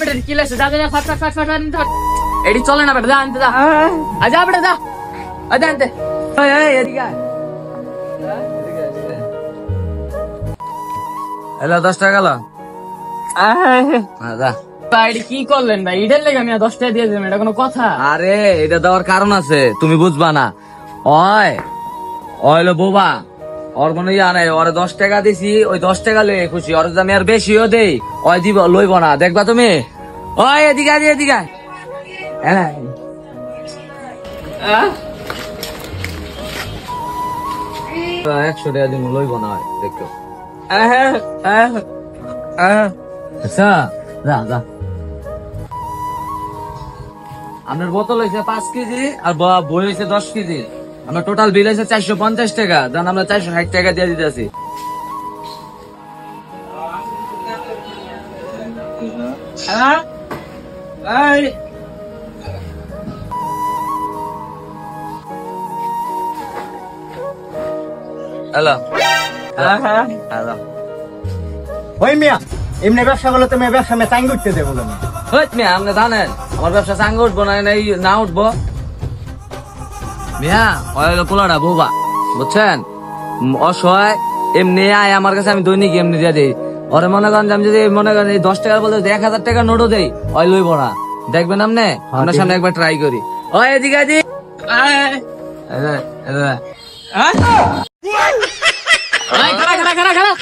বেটা কি লাগছে যা যা ফাট ফাট ফাট ফাট আনতে এডি চলে না বেটা যা আনতে যা যা বেটা যা আনতে এই এই এদিকে আয় এলা 10 টাকা গেল যা ভাই কি করলেন ভাই ইডের লেগে আমি 10 টাকা দিয়ে দিলাম এটা কোনো কথা আরে এটা দেওয়ার কারণ আছে তুমি বুঝবা না ওইলো বোবা ওর কোনো ইয়া নাই ওরে 10 টাকা দিছি ওই 10 টাকা লয়ে খুশি ওর যদি আমি আর বেশিও দেই ওই দিব লইব না দেখবা তুমি ওই এদিকে আয় এদিকে আয়। হ্যাঁ 100 টাকা দিব লইব না দেখো আচ্ছা যা যা আপনার বোতল হয়েছে 5 কেজি আর বই হয়েছে 10 কেজি আমার টোটাল বিল হয়েছে 450 টাকা দেন আমরা 460 টাকা দিয়ে দিতেছি হ্যালো হ্যালো ওই মিয়া এমনি ব্যবসা করলে তুমি ব্যবসা মে চাঙ্গ উঠতে দেবো না মিয়া আপনি জানেন আমার ব্যবসা চাঙ্গে উঠবো না না উঠবো মিয়া ওই পোলাটা বোবা বুঝছেন অসহায় এমনি আয় আমার কাছে আমি দৈনিক এমনি দিয়ে দিই ওরে মনে করেন আমি যদি মনে করেন 10 টাকার বলতে 1000 টাকা নোটও দেই ওই লইব না দেখবেন আপনি আপনার সামনে একবার ট্রাই করি ওই এদিকে আদি খারা খারা খারা খারা